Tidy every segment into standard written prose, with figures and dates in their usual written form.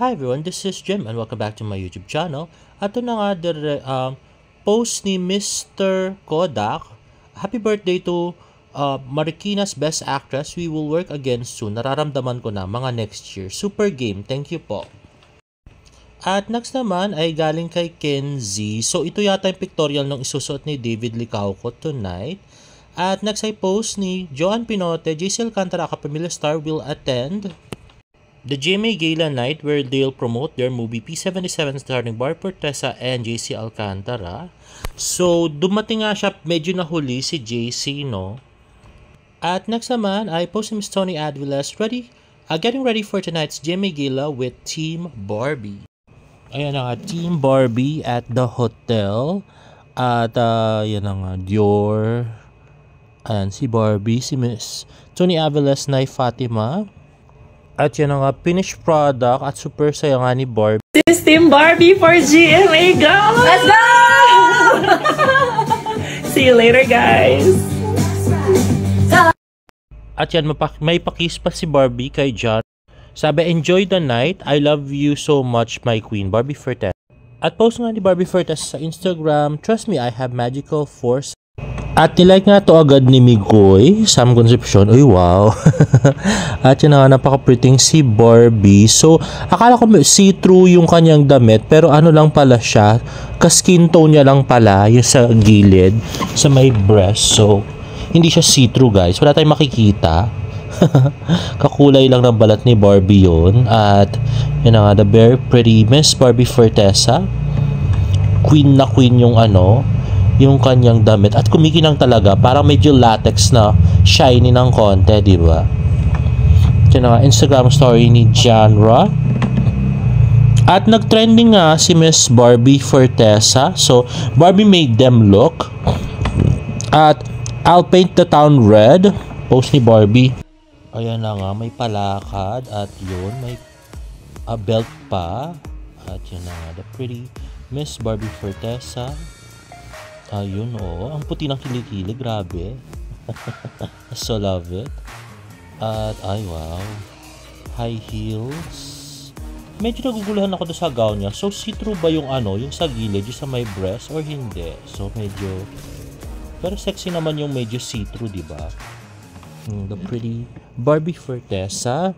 Hi everyone, this is Jim and welcome back to my YouTube channel. Ato na nga post ni Mr. Kodak. Happy birthday to Marikina's Best Actress. We will work again soon. Nararamdaman ko na mga next year. Super game. Thank you po. At next naman ay galing kay Kenzie. So ito yata yung pictorial ng isusuot ni David Licauco tonight. At next ay post ni Joan Pinote. JC Alcantara, kapamilya star, will attend the GMA Gala Night where they'll promote their movie P77 starring Barbie Fortesa and JC Alcantara. So, dumating nga siya, medyo nahuli si JC, no? At next naman, I post Miss Tony Adviles getting ready for tonight's GMA Gala with Team Barbie. Ayan na nga, Team Barbie at the hotel. At yan na nga, Dior. Ayan, si Barbie, si Miss Tony Adviles, Nay Fatima. At yan nga, finished product at super saya nga ni Barbie. This is Team Barbie for GMA Gala! Let's go! See you later, guys! At yan, may pakis pa si Barbie kay John. Sabi, enjoy the night. I love you so much, my queen. Barbie Fortes. At post nga ni Barbie Fortes sa Instagram, trust me, I have magical force. At nilike nga to agad ni Migoy, Sam Concepcion. Uy, wow. At yun nga, napaka-pretty si Barbie. So, akala ko see-through yung kanyang damit, pero ano lang pala siya, ka-skin tone niya lang pala, yung sa gilid, sa may breast. So, hindi siya see-through, guys. Wala tayong makikita. Kakulay lang ng balat ni Barbie yun. At yun nga, the very pretty Miss Barbie Fortesa. Queen na queen yung yung kanyang damit at kumikinang talaga, parang medyo latex na shiny ng konti, di ba? Ito na nga, Instagram story ni Janra. At nag-trending nga si Miss Barbie Fortesa. So, Barbie made them look. At I'll paint the town red. Post ni Barbie. Ayan na nga, may palakad at yun, may belt pa. At yun na nga, the pretty Miss Barbie Fortesa. Ayun, ang puti ng kilikili, grabe. So love it. At ay wow, high heels. Medyo naguguluhan ako doon sa gown niya. So see-through ba yung yung sa gilid, yung sa may breast, or hindi? So medyo, pero sexy naman yung medyo see-through, di ba? The pretty Barbie Fortesa.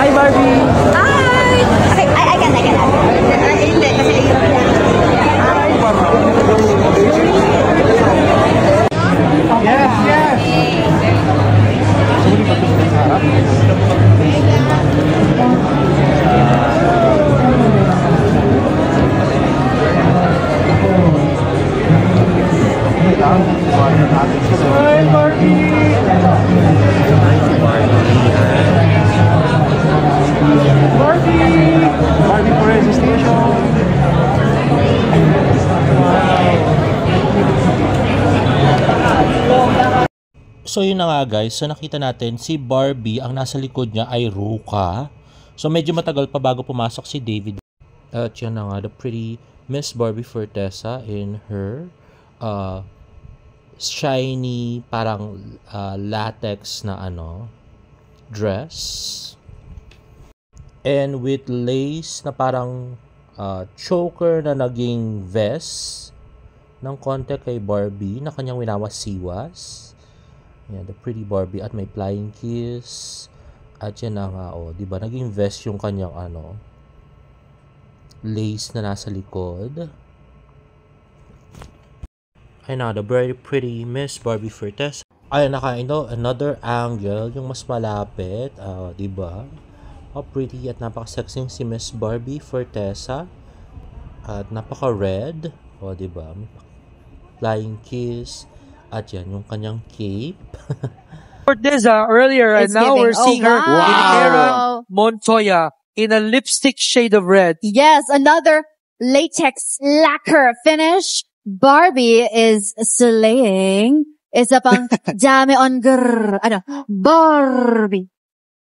Hi, Barbie! Hi! Okay, I can. Hindi, kasi Yes! Hi, Barbie! Barbie Forest Station! So yun na nga guys, so nakita natin si Barbie, ang nasa likod niya ay Ruka. So medyo matagal pa bago pumasok si David. At yun na nga, the pretty Miss Barbie Fortesa in her shiny, parang latex na dress. And with lace na parang choker na naging vest ng konti kay Barbie na kanyang winawasiwas. Yeah, the pretty Barbie at may flying kiss. At yan na nga, di ba? Naging vest yung kanyang lace na nasa likod. Ay na, the very pretty Miss Barbie Fortes. Ay, another angle, yung mas malapit, di ba? How pretty at napaka-sexy si Miss Barbie Fortesa. At napaka-red, di ba? Flying kiss. At yan, yung kanyang cape. Fortesa earlier, and It's now giving. we're seeing her in Wow. Era Montoya in a lipstick shade of red. Yes, another latex lacquer finish. Barbie is slaying. Isa pang dami on Barbie.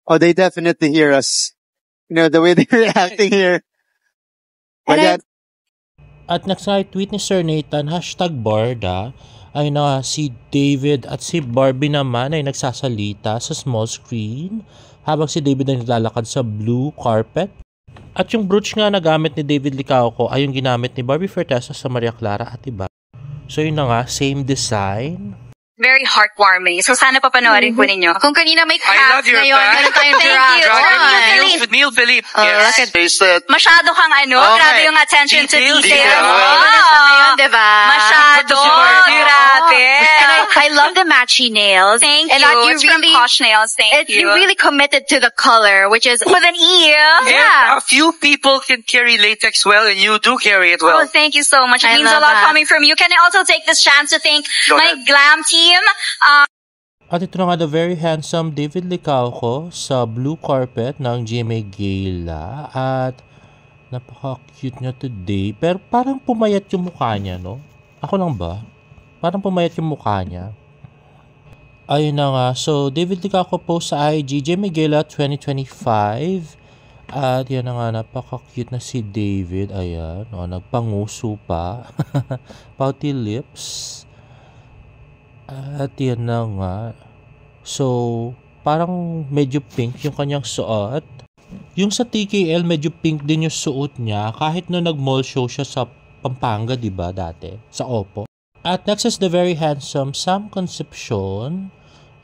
Oh, they definitely hear us. You know, the way they're reacting here. And Like that. At next nga tweet ni Sir Nathan, #Barda, ay na si David at si Barbie naman ay nagsasalita sa small screen habang si David ay naglalakad sa blue carpet. At yung brooch nga na gamit ni David Licauco ay yung ginamit ni Barbie Fortesa sa Maria Clara at iba. So yun na nga, same design. Very heartwarming. So sana papanoorin po ninyo. Kung kanina may craft ngayon, meron tayong drag. Neil Philippe. Look at They said, masyado kang grabe yung attention to detail. Diba? Masyado. Grabe. And I love the matchy nails. Thank and you. like, It's from Posh Nails. Thank you. You really committed to the color, which is With an E. Yeah. A few people can carry latex well, and you do carry it Oh, well. thank you so much. It I means a love lot that. coming from you. Can I also take this chance to thank Go my ahead. glam team? At ito na nga the very handsome David Licauco sa blue carpet ng GMA Gala. At napaka-cute niya today. Pero parang pumayat yung mukha niya, no? Ako lang ba? Parang pumayat yung mukha niya. Ayun na nga. So, David Licauco post sa IG, GMA Gala 2025. At yan na nga, napaka-cute na si David. Ayan, o, nagpanguso pa. Pouty lips. At yan na nga. So, parang medyo pink yung kanyang suot. Yung sa TKL, medyo pink din yung suot niya. Kahit no nag-mall show siya sa Pampanga, diba, dati? Sa Oppo. At next is the very handsome Sam Concepcion.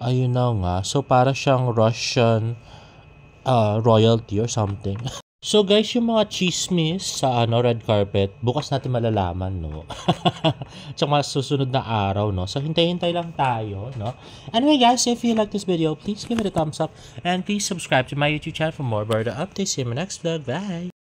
Ayun na nga. So, para siyang Russian royalty or something. So guys, yung mga chismis sa red carpet, bukas natin malalaman, no? Tsaka susunod na araw, no? So hintay-hintay lang tayo, no? Anyway guys, if you like this video, please give it a thumbs up and please subscribe to my YouTube channel for more Barda updates. See you in my next vlog. Bye!